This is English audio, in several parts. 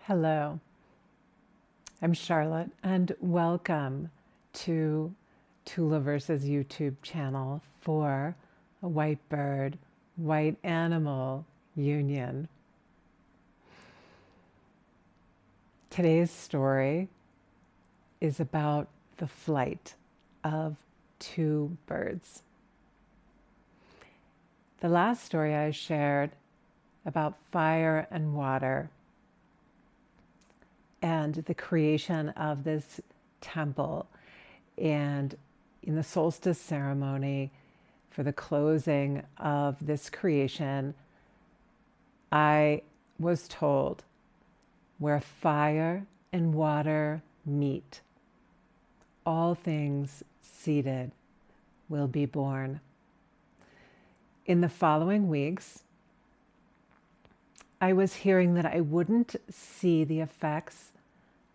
Hello, I'm Charlotte, and welcome to Tulaverse's YouTube channel for a white bird, white animal union. Today's story is about the flight of two birds. The last story I shared about fire and water and the creation of this temple, and in the solstice ceremony for the closing of this creation, I was told where fire and water meet, all things seeded will be born. In the following weeks, I was hearing that I wouldn't see the effects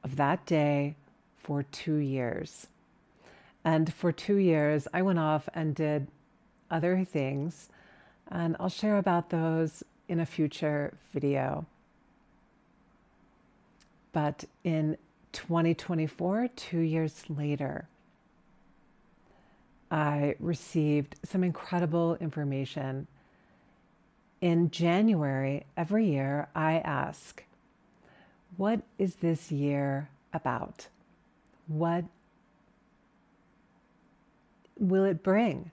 of that day for 2 years. And for 2 years, I went off and did other things, and I'll share about those in a future video. But in 2024, 2 years later, I received some incredible information. In January every year, I ask, what is this year about? What will it bring?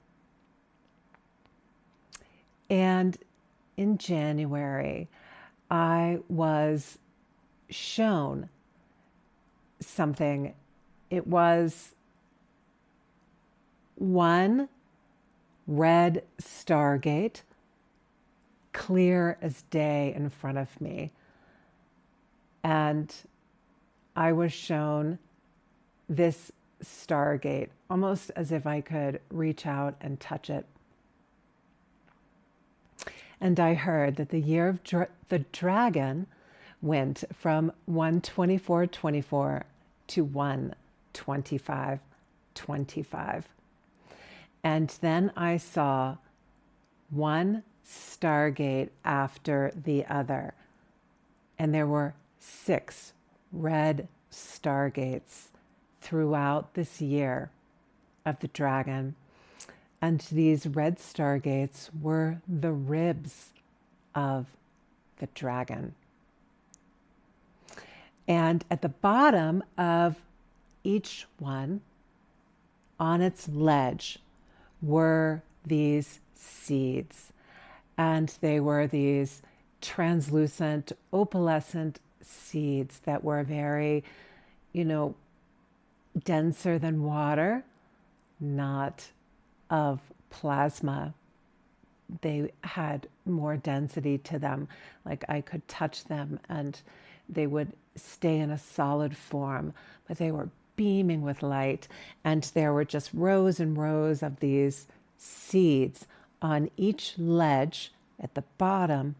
And in January, I was shown something. It was one red stargate, clear as day in front of me. And I was shown this stargate, almost as if I could reach out and touch it. And I heard that the year of the dragon went from 1/24/24 to 1/25/25. And then I saw one stargate after the other. And there were 6 red stargates throughout this year of the dragon. And these red stargates were the ribs of the dragon. And at the bottom of each one, on its ledge, were these seeds. And they were these translucent, opalescent seeds that were very, denser than water, not of plasma. They had more density to them. Like I could touch them and they would stay in a solid form, but they were beaming with light. And there were just rows and rows of these seeds on each ledge at the bottom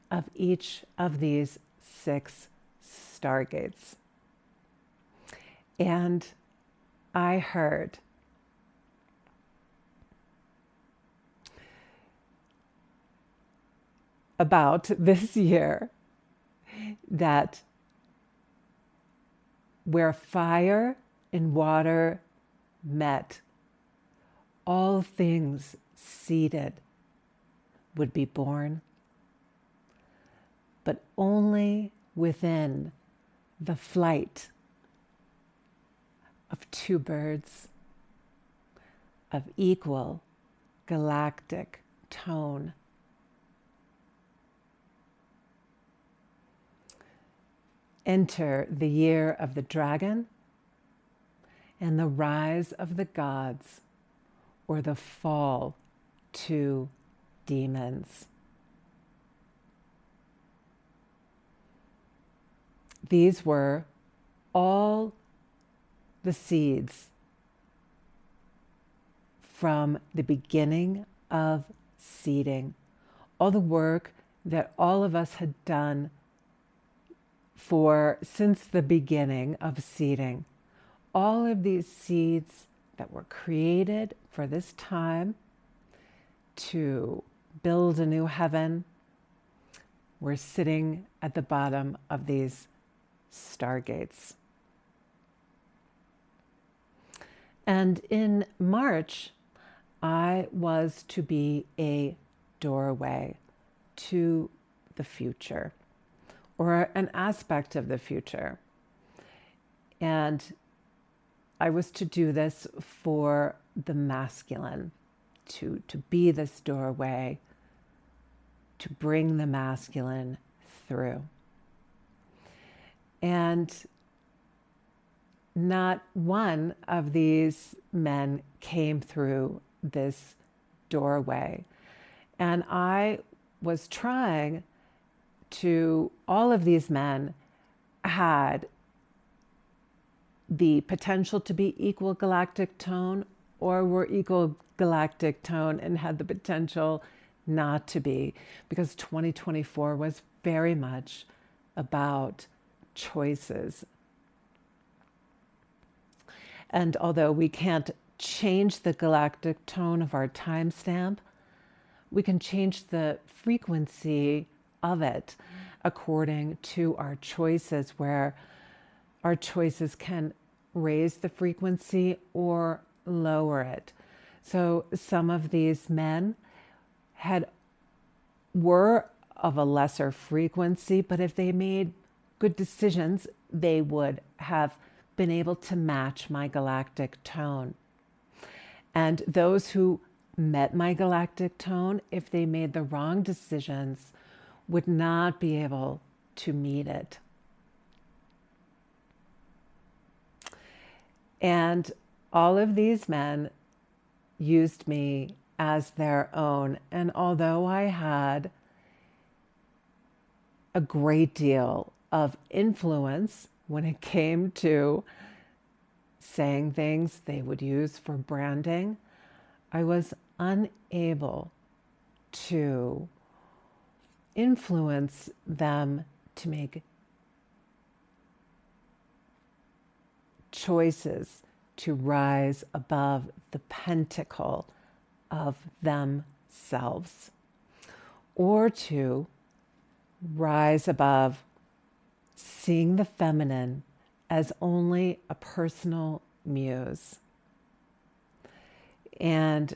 of each of these 6 stargates. And I heard about this year that where fire and water met, all things seeded would be born, but only within the flight of 2 birds of equal galactic tone. Enter the year of the dragon and the rise of the gods, or the fall to demons. These were all the seeds from the beginning of seeding, all the work that all of us had done since the beginning of seeding. All of these seeds that were created for this time to build a new heaven were sitting at the bottom of these stargates. And in March, I was to be a doorway to the future, or an aspect of the future. And I was to do this for the masculine, to be this doorway, to bring the masculine through. And not one of these men came through this doorway. And I was trying to, all of these men had the potential to be equal galactic tone, or were equal galactic tone and had the potential not to be, because 2024 was very much about choices. And although we can't change the galactic tone of our timestamp, we can change the frequency of it according to our choices, where our choices can raise the frequency or lower it. So some of these men were of a lesser frequency, but if they made good decisions, they would have been able to match my galactic tone. And those who met my galactic tone, if they made the wrong decisions, would not be able to meet it. And all of these men used me as their own. And although I had a great deal of influence when it came to saying things they would use for branding, I was unable to influence them to make choices to rise above the pentacle of themselves, or to rise above seeing the feminine as only a personal muse. And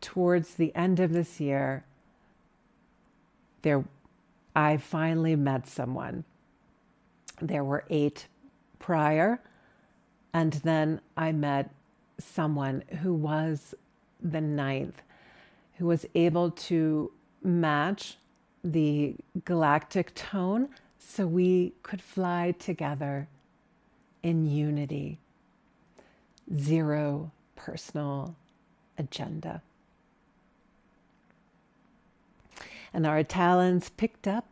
towards the end of this year, I finally met someone. There were 8 prior, and then I met someone who was the 9th, who was able to match the galactic tone so we could fly together in unity. 0 personal agenda. And our talons picked up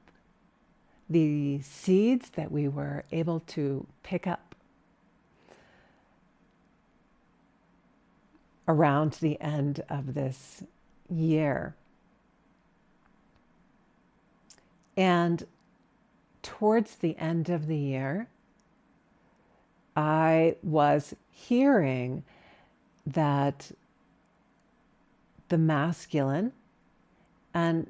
the seeds that we were able to pick up around the end of this year. And towards the end of the year, I was hearing that the masculine, and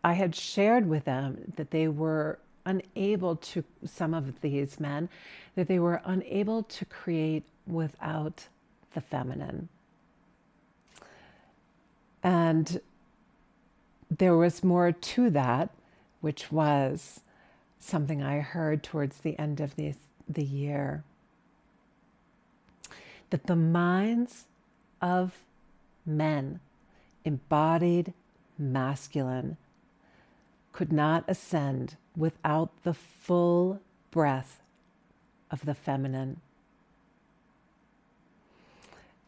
I had shared with them that they were unable to, some of these men, that they were unable to create without the feminine. And there was more to that, which was something I heard towards the end of the year, that the minds of men, embodied masculine, could not ascend without the full breath of the feminine.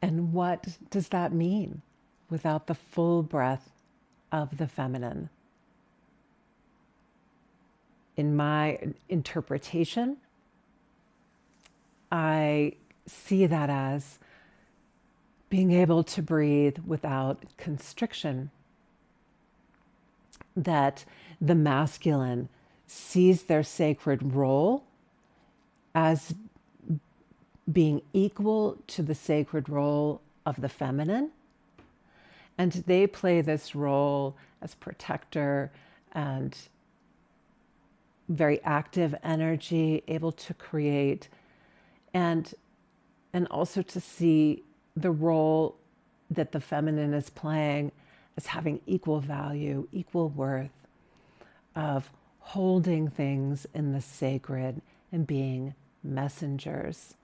And what does that mean, without the full breath of the feminine? In my interpretation, I see that as being able to breathe without constriction, that the masculine sees their sacred role as being equal to the sacred role of the feminine, and they play this role as protector and very active energy, able to create, and also to see the role that the feminine is playing as having equal value, equal worth, of holding things in the sacred and being messengers.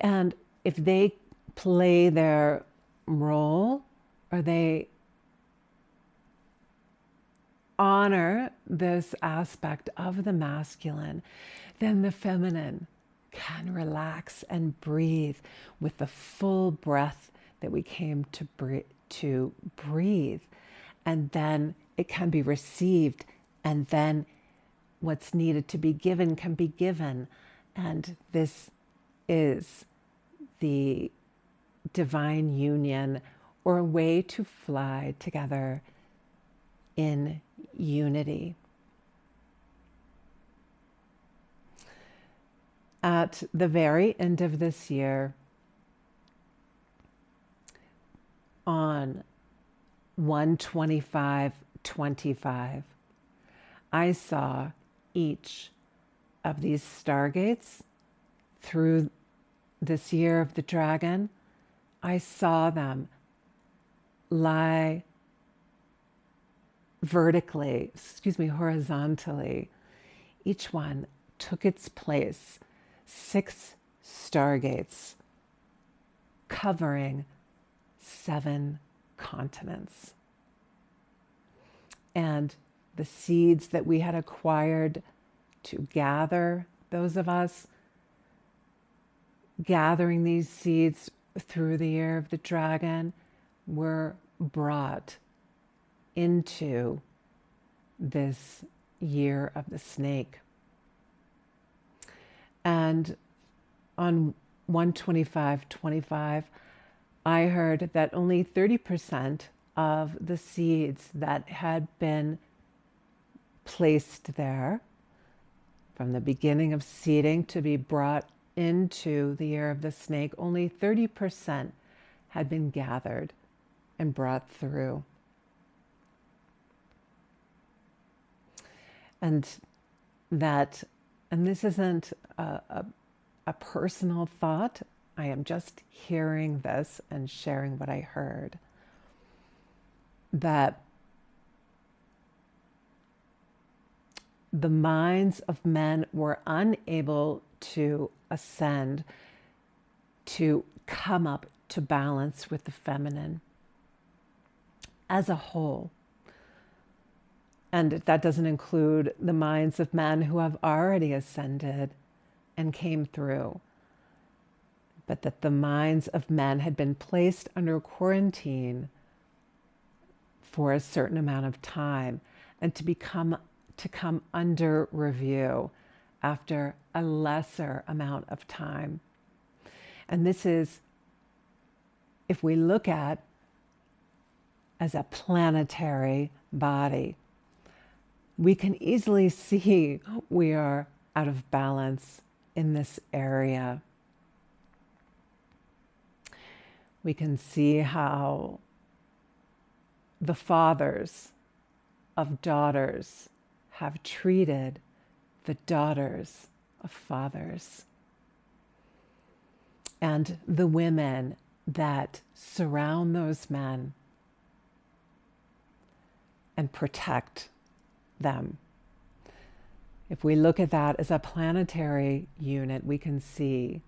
And if they play their role, or they honor this aspect of the masculine, then the feminine can relax and breathe with the full breath that we came to breathe. And then it can be received, and then what's needed to be given can be given. And this is the divine union, or a way to fly together in unity. At the very end of this year, on 1/25/25, I saw each of these stargates through this year of the dragon. I saw them lie horizontally. Each one took its place, 6 stargates covering 7 continents. And the seeds that we had acquired to gather, those of us gathering these seeds through the year of the dragon, were brought into this year of the snake. And on 1/25/25, I heard that only 30% of the seeds that had been placed there from the beginning of seeding to be brought into the year of the snake, only 30% had been gathered and brought through. And this isn't a personal thought. I am just hearing this and sharing what I heard. That the minds of men were unable to ascend, to come up to balance with the feminine as a whole. And that doesn't include the minds of men who have already ascended and came through, but that the minds of men had been placed under quarantine for a certain amount of time, and to come under review after a lesser amount of time. And this is, if we look at as a planetary body, we can easily see we are out of balance in this area. We can see how the fathers of daughters have treated the daughters of fathers, and the women that surround those men and protect them. If we look at that as a planetary unit, we can see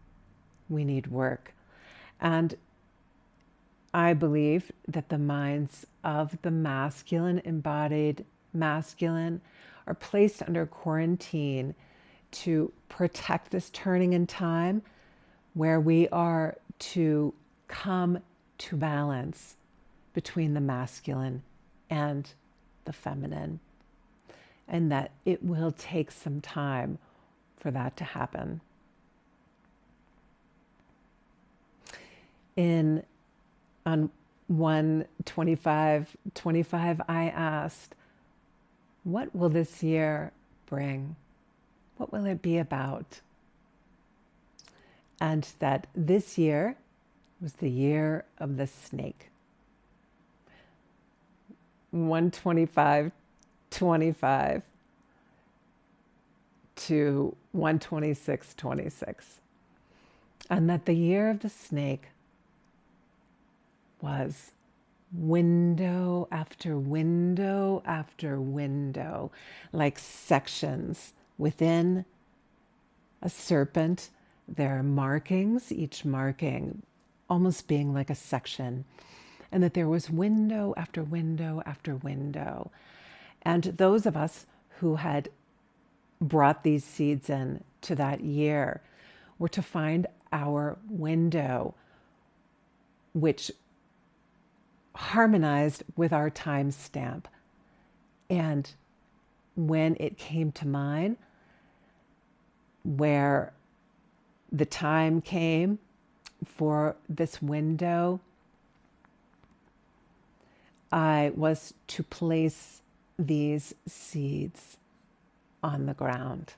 we need work. And I believe that the minds of the masculine, embodied masculine, are placed under quarantine to protect this turning in time, where we are to come to balance between the masculine and the feminine, and that it will take some time for that to happen. On 1/25/25, I asked, what will this year bring? What will it be about? And that this year was the year of the snake. 1/25/25 25 to 126:26, and that the year of the snake was window after window after window, like sections within a serpent. There are markings, each marking almost being like a section, and that there was window after window after window. And those of us who had brought these seeds in to that year were to find our window, which harmonized with our time stamp. And when it came to mine, where the time came for this window, I was to place these seeds on the ground.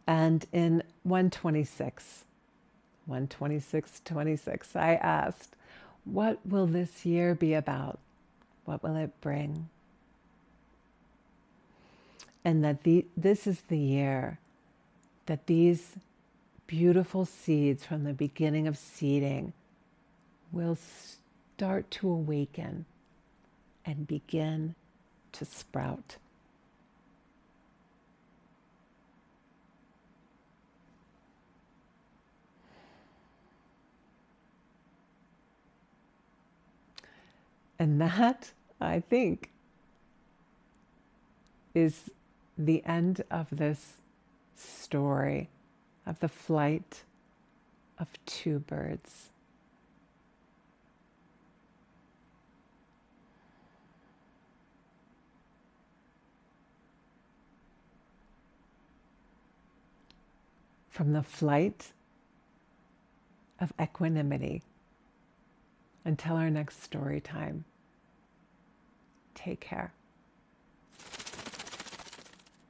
And in 126:26, I asked, what will this year be about? What will it bring? And that this is the year that these beautiful seeds from the beginning of seeding will start to awaken and begin to sprout. And that, I think, is the end of this story of the flight of two birds. From the flight of equanimity. Until our next story time, take care.